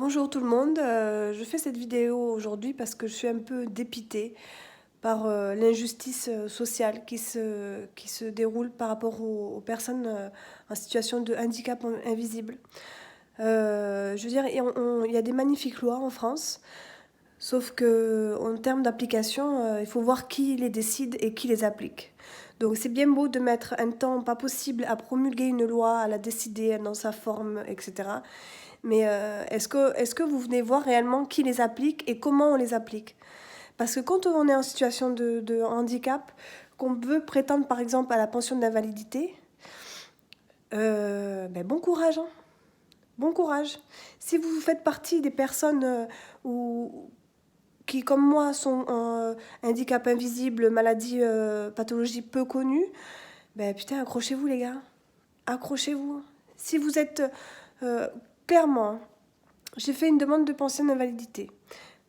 Bonjour tout le monde, je fais cette vidéo aujourd'hui parce que je suis un peu dépitée par l'injustice sociale qui se déroule par rapport aux personnes en situation de handicap invisible. Je veux dire, il y a des magnifiques lois en France, sauf que en termes d'application, il faut voir qui les décide et qui les applique. Donc c'est bien beau de mettre un temps pas possible à promulguer une loi, à la décider dans sa forme, etc. Mais est-ce que vous venez voir réellement qui les applique et comment on les applique? Parce que quand on est en situation de handicap, qu'on veut prétendre par exemple à la pension d'invalidité, bon courage, hein. Bon courage. Si vous faites partie des personnes qui, comme moi, sont handicap invisible, maladie, pathologie peu connue, ben putain, accrochez-vous les gars. Accrochez-vous. Si vous êtes clairement, j'ai fait une demande de pension d'invalidité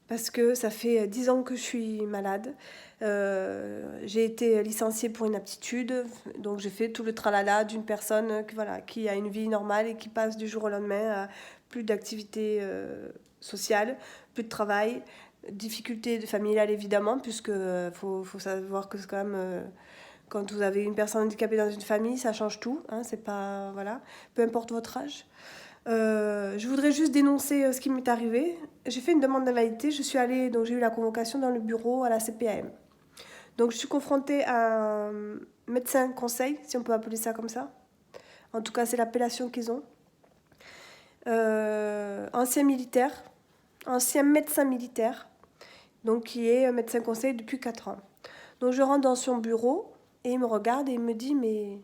parce que ça fait 10 ans que je suis malade. J'ai été licenciée pour inaptitude, donc j'ai fait tout le tralala d'une personne qui a une vie normale et qui passe du jour au lendemain à plus d'activité sociale, plus de travail, difficultés familiales évidemment, puisque faut savoir que c'est quand même... quand vous avez une personne handicapée dans une famille, ça change tout, hein, c'est pas... Voilà, peu importe votre âge. Je voudrais juste dénoncer ce qui m'est arrivé. J'ai fait une demande d'invalidité. Je suis allée, donc j'ai eu la convocation dans le bureau à la CPAM. Donc je suis confrontée à un médecin conseil, si on peut appeler ça comme ça. En tout cas, c'est l'appellation qu'ils ont. Ancien militaire, ancien médecin militaire, donc qui est médecin conseil depuis 4 ans. Donc je rentre dans son bureau et il me regarde et il me dit, mais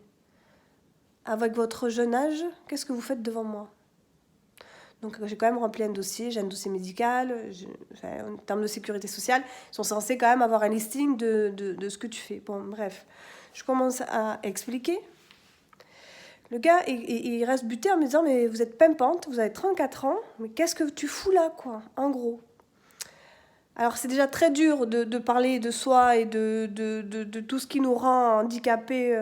avec votre jeune âge, qu'est-ce que vous faites devant moi? Donc j'ai quand même rempli un dossier, j'ai un dossier médical, en termes de sécurité sociale, ils sont censés quand même avoir un listing de ce que tu fais. Bon, bref, je commence à expliquer. Le gars, il reste buté en me disant, mais vous êtes pimpante, vous avez 34 ans, mais qu'est-ce que tu fous là, quoi, en gros? Alors c'est déjà très dur de parler de soi et de tout ce qui nous rend handicapés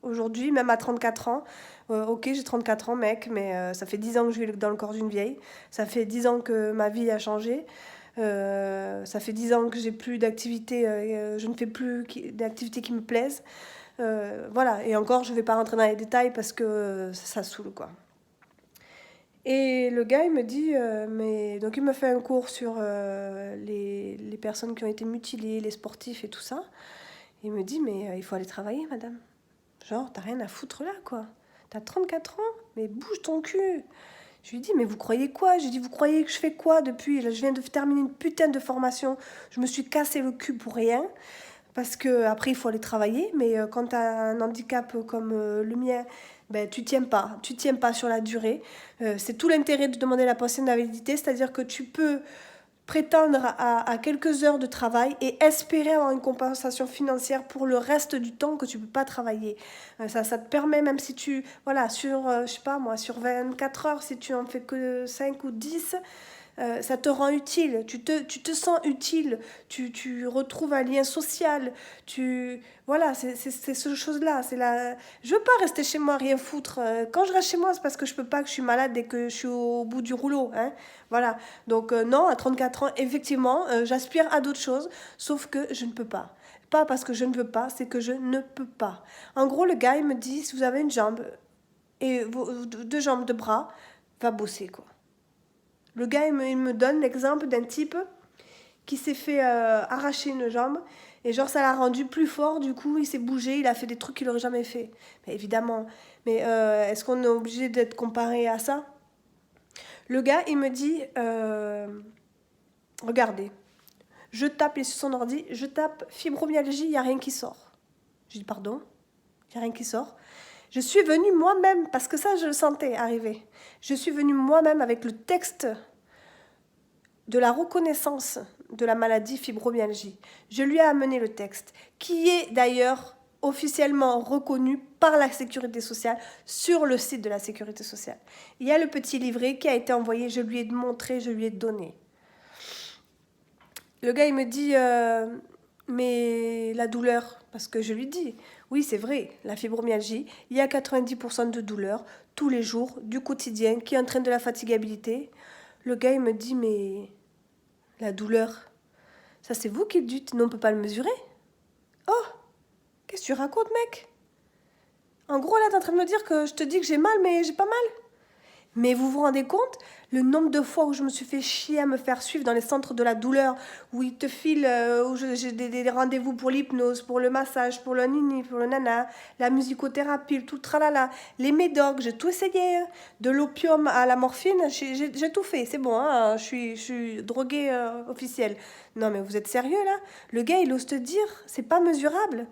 aujourd'hui, même à 34 ans. Ok, j'ai 34 ans, mec, mais ça fait 10 ans que je vis dans le corps d'une vieille. Ça fait 10 ans que ma vie a changé. Ça fait 10 ans que j'ai plus d'activités, je ne fais plus d'activités qui me plaisent. Voilà, et encore, je ne vais pas rentrer dans les détails parce que ça saoule, quoi. Et le gars, il me dit, mais... Donc il me fait un cours sur les personnes qui ont été mutilées, les sportifs et tout ça. Il me dit, mais il faut aller travailler, madame. Genre, t'as rien à foutre là, quoi. T'as 34 ans, mais bouge ton cul. Je lui dis, mais vous croyez quoi? Je lui dis, vous croyez que je fais quoi depuis? Là, je viens de terminer une putain de formation. Je me suis cassé le cul pour rien. Parce que après il faut aller travailler, mais quand tu as un handicap comme le mien, ben, tu tiens pas sur la durée. C'est tout l'intérêt de demander la pension d'invalidité, c'est-à-dire que tu peux prétendre à quelques heures de travail et espérer avoir une compensation financière pour le reste du temps que tu peux pas travailler. Ça te permet, même si tu, voilà, sur, je sais pas moi, sur 24 heures, si tu en fais que 5 ou 10, ça te rend utile, tu te sens utile, tu retrouves un lien social, voilà, c'est ce chose-là. Je veux pas rester chez moi, rien foutre. Quand je reste chez moi, c'est parce que je peux pas, que je suis malade et que je suis au bout du rouleau. Hein. Voilà. Donc non, à 34 ans, effectivement, j'aspire à d'autres choses, sauf que je ne peux pas. Pas parce que je ne veux pas, c'est que je ne peux pas. En gros, le gars, il me dit, si vous avez une jambe et deux jambes, deux bras, va bosser, quoi. Le gars, il me donne l'exemple d'un type qui s'est fait arracher une jambe et genre ça l'a rendu plus fort, du coup il s'est bougé, il a fait des trucs qu'il n'aurait jamais fait. Mais évidemment, mais est-ce qu'on est obligé d'être comparé à ça? Le gars, il me dit, regardez, je tape, il est sur son ordi, je tape fibromyalgie, il n'y a rien qui sort. Je dis pardon, il n'y a rien qui sort. Je suis venue moi-même, parce que ça je le sentais arriver, je suis venue moi-même avec le texte de la reconnaissance de la maladie fibromyalgie. Je lui ai amené le texte, qui est d'ailleurs officiellement reconnu par la Sécurité sociale sur le site de la Sécurité sociale. Il y a le petit livret qui a été envoyé, je lui ai montré, je lui ai donné. Le gars, il me dit, mais la douleur, parce que je lui dis, oui, c'est vrai, la fibromyalgie, il y a 90% de douleur tous les jours, du quotidien, qui entraîne de la fatigabilité. Le gars, il me dit, mais la douleur, ça c'est vous qui le dites, non, on peut pas le mesurer. Oh, qu'est-ce que tu racontes, mec? En gros, là, t'es en train de me dire que je te dis que j'ai mal, mais j'ai pas mal. Mais vous vous rendez compte le nombre de fois où je me suis fait chier à me faire suivre dans les centres de la douleur, où ils te filent, où j'ai des rendez-vous pour l'hypnose, pour le massage, pour le nini, pour le nana, la musicothérapie, tout le tralala, les médocs, j'ai tout essayé, hein. De l'opium à la morphine, j'ai tout fait, c'est bon, hein, je suis droguée officielle. Non mais vous êtes sérieux là? Le gars il ose te dire, c'est pas mesurable.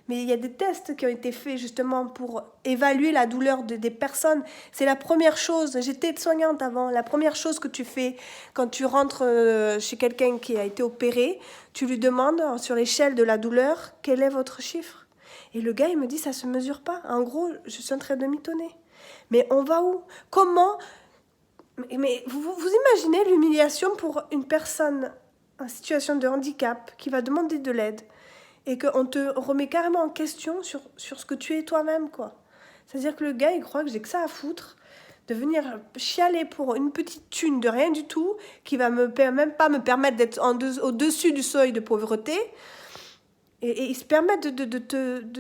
Mais il y a des tests qui ont été faits justement pour évaluer la douleur des personnes. C'est la première chose, j'étais soignante avant, la première chose que tu fais quand tu rentres chez quelqu'un qui a été opéré, tu lui demandes sur l'échelle de la douleur, quel est votre chiffre? Et le gars, il me dit, ça se mesure pas. En gros, je suis en train de mitonner. Mais on va où? Comment? Mais vous imaginez l'humiliation pour une personne en situation de handicap qui va demander de l'aide et qu'on te remet carrément en question sur ce que tu es toi-même, quoi. C'est-à-dire que le gars, il croit que j'ai que ça à foutre, de venir chialer pour une petite thune de rien du tout, qui va même pas me permettre d'être au-dessus du seuil de pauvreté, et il se permet de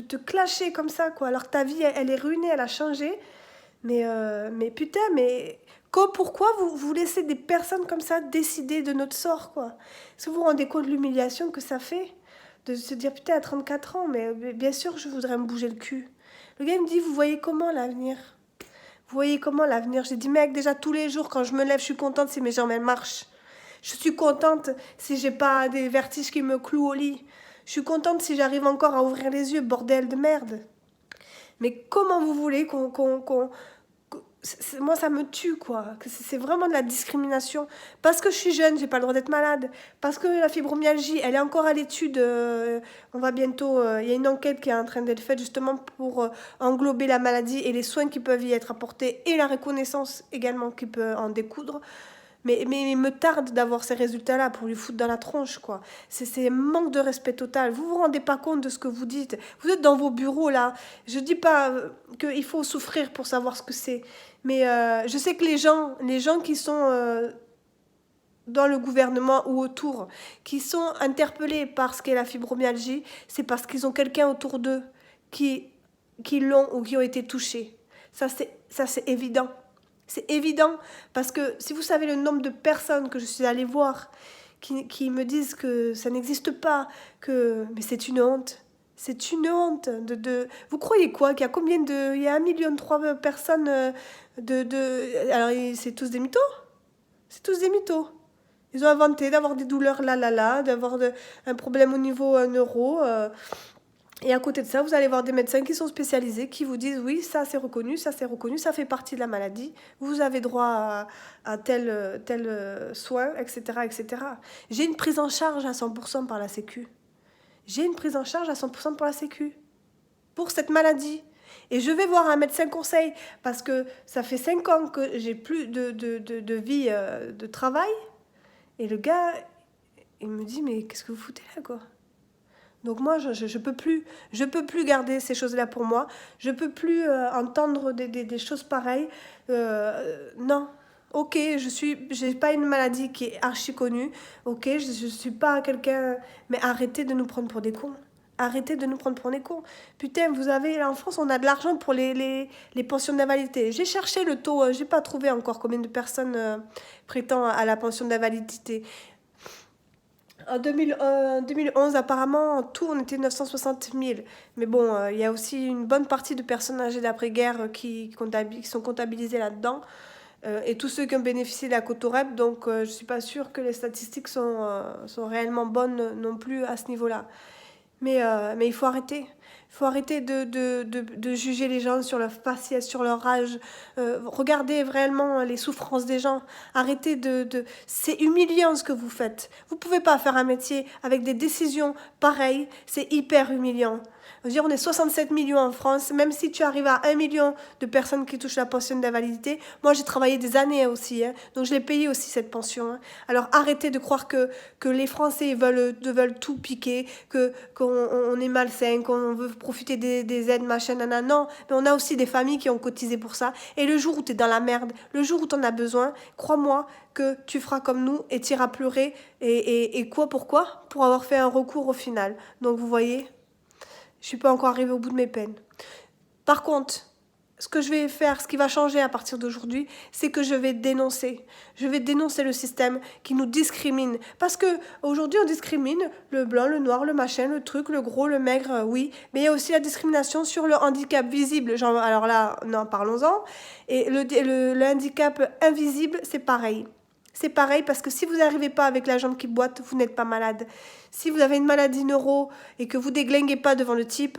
te clasher comme ça, quoi, alors que ta vie, elle est ruinée, elle a changé, mais putain, pourquoi vous laissez des personnes comme ça décider de notre sort, quoi? Est-ce que vous vous rendez compte de l'humiliation que ça fait? De se dire, putain, à 34 ans, mais bien sûr je voudrais me bouger le cul. Le gars me dit, vous voyez comment l'avenir? Vous voyez comment l'avenir? J'ai dit, mec, déjà tous les jours, quand je me lève, je suis contente si mes jambes, elles marchent. Je suis contente si j'ai pas des vertiges qui me clouent au lit. Je suis contente si j'arrive encore à ouvrir les yeux, bordel de merde. Mais comment vous voulez moi, ça me tue, quoi. C'est vraiment de la discrimination. Parce que je suis jeune, j'ai pas le droit d'être malade. Parce que la fibromyalgie, elle est encore à l'étude. On va bientôt... Il y a une enquête qui est en train d'être faite justement pour englober la maladie et les soins qui peuvent y être apportés et la reconnaissance également qui peut en découdre. Mais il me tarde d'avoir ces résultats-là pour lui foutre dans la tronche, quoi. C'est un manque de respect total. Vous vous rendez pas compte de ce que vous dites. Vous êtes dans vos bureaux, là. Je dis pas qu'il faut souffrir pour savoir ce que c'est. Mais je sais que les gens qui sont dans le gouvernement ou autour, qui sont interpellés par ce qu'est la fibromyalgie, c'est parce qu'ils ont quelqu'un autour d'eux qui l'ont ou qui ont été touchés. Ça, c'est évident. C'est évident, parce que si vous savez le nombre de personnes que je suis allée voir qui me disent que ça n'existe pas, mais c'est une honte. C'est une honte. Vous croyez quoi? Qu'il y a combien de... Il y a 1,3 million de personnes Alors, c'est tous des mythos? C'est tous des mythos. Ils ont inventé d'avoir des douleurs là, d'avoir un problème au niveau neuro... Et à côté de ça, vous allez voir des médecins qui sont spécialisés, qui vous disent oui, ça c'est reconnu, ça fait partie de la maladie, vous avez droit à tel soin, etc., etc. J'ai une prise en charge à 100% par la Sécu. J'ai une prise en charge à 100% pour la Sécu. Pour cette maladie. Et je vais voir un médecin conseil, parce que ça fait 5 ans que j'ai plus de vie de travail. Et le gars, il me dit, mais qu'est-ce que vous foutez là, quoi? Donc moi, je peux plus garder ces choses-là pour moi. Je peux plus entendre des choses pareilles. Non. Ok, j'ai pas une maladie qui est archi connue. Ok, je suis pas quelqu'un... Mais arrêtez de nous prendre pour des cons. Arrêtez de nous prendre pour des cons. Putain, vous avez... En France, on a de l'argent pour les pensions d'invalidité. J'ai cherché le taux. J'ai pas trouvé encore combien de personnes prétendent à la pension d'invalidité. En 2011, apparemment, en tout, on était 960 000. Mais bon, il y a aussi une bonne partie de personnes âgées d'après-guerre qui sont comptabilisées là-dedans. Et tous ceux qui ont bénéficié de la Cotorep. Donc, je ne suis pas sûre que les statistiques sont réellement bonnes non plus à ce niveau-là. Mais il faut arrêter. Il faut arrêter de juger les gens sur leur faciès, sur leur âge. Regardez vraiment les souffrances des gens. Arrêtez C'est humiliant ce que vous faites. Vous ne pouvez pas faire un métier avec des décisions pareilles. C'est hyper humiliant. Je veux dire, on est 67 millions en France. Même si tu arrives à 1 million de personnes qui touchent la pension d'invalidité, moi j'ai travaillé des années aussi, hein, donc je l'ai payé aussi cette pension. Hein. Alors arrêtez de croire que les Français veulent tout piquer, qu'on est malsain, qu'on veut profiter des aides, machin, nanana. Non, mais on a aussi des familles qui ont cotisé pour ça. Et le jour où tu es dans la merde, le jour où tu en as besoin, crois-moi que tu feras comme nous et tu iras pleurer. Et quoi, pourquoi? Pour avoir fait un recours au final. Donc vous voyez, je suis pas encore arrivée au bout de mes peines. Par contre, ce que je vais faire, ce qui va changer à partir d'aujourd'hui, c'est que je vais dénoncer. Je vais dénoncer le système qui nous discrimine. Parce que aujourd'hui, on discrimine le blanc, le noir, le machin, le truc, le gros, le maigre, oui. Mais il y a aussi la discrimination sur le handicap visible. Genre, alors là, non, parlons-en. Et le handicap invisible, c'est pareil. C'est pareil parce que si vous n'arrivez pas avec la jambe qui boite, vous n'êtes pas malade. Si vous avez une maladie neuro et que vous déglinguez pas devant le type,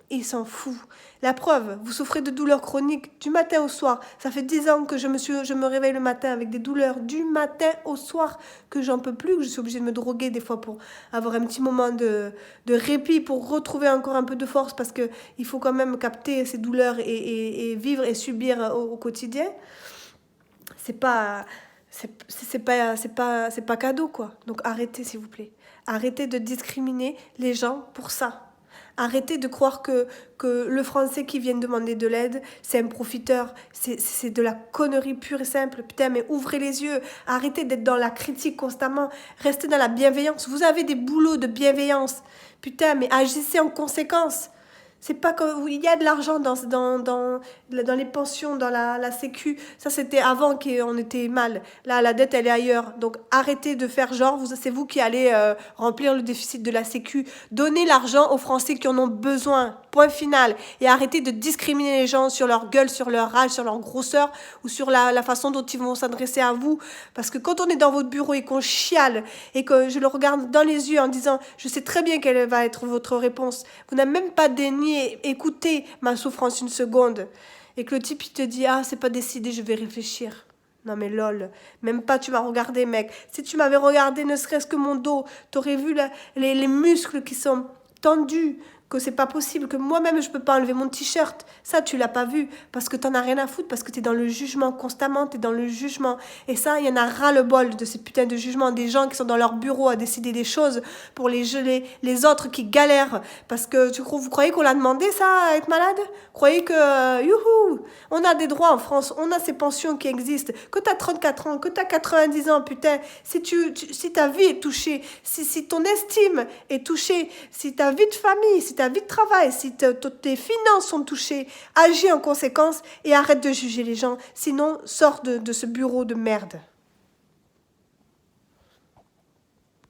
il s'en fout. La preuve, vous souffrez de douleurs chroniques du matin au soir. Ça fait 10 ans que je me réveille le matin avec des douleurs du matin au soir, que j'en peux plus, que je suis obligée de me droguer des fois pour avoir un petit moment de répit, pour retrouver encore un peu de force, parce qu'il faut quand même capter ces douleurs et vivre et subir au quotidien. C'est pas cadeau, quoi. Donc arrêtez, s'il vous plaît. Arrêtez de discriminer les gens pour ça. Arrêtez de croire que le Français qui vient demander de l'aide, c'est un profiteur. C'est de la connerie pure et simple. Putain, mais ouvrez les yeux. Arrêtez d'être dans la critique constamment. Restez dans la bienveillance. Vous avez des boulots de bienveillance. Putain, mais agissez en conséquence. C'est pas comme il y a de l'argent dans les pensions, dans la sécu. Ça, c'était avant qu'on était mal. Là, la dette, elle est ailleurs. Donc, arrêtez de faire genre, c'est vous qui allez remplir le déficit de la sécu. Donnez l'argent aux Français qui en ont besoin. Point final. Et arrêtez de discriminer les gens sur leur gueule, sur leur âge, sur leur grosseur ou sur la façon dont ils vont s'adresser à vous. Parce que quand on est dans votre bureau et qu'on chiale et que je le regarde dans les yeux en disant « Je sais très bien quelle va être votre réponse », vous n'avez même pas daigné écouter ma souffrance une seconde. Et que le type, il te dit « Ah, c'est pas décidé, je vais réfléchir ». Non mais lol, même pas tu m'as regardé, mec. Si tu m'avais regardé, ne serait-ce que mon dos, t'aurais vu les muscles qui sont tendus, que c'est pas possible, que moi-même je peux pas enlever mon t-shirt. Ça, tu l'as pas vu, parce que t'en as rien à foutre, parce que t'es dans le jugement constamment, t'es dans le jugement. Et ça, il y en a ras-le-bol de ces putains de jugements, des gens qui sont dans leur bureau à décider des choses pour les autres qui galèrent. Parce que vous croyez qu'on l'a demandé, ça, à être malade? Vous croyez que, youhou, on a des droits en France, on a ces pensions qui existent, que t'as 34 ans, que t'as 90 ans, putain, si ta vie est touchée, si ton estime est touchée, si ta vie de famille, si ta vie de travail, si tes finances sont touchées, agis en conséquence et arrête de juger les gens. Sinon, sors de ce bureau de merde.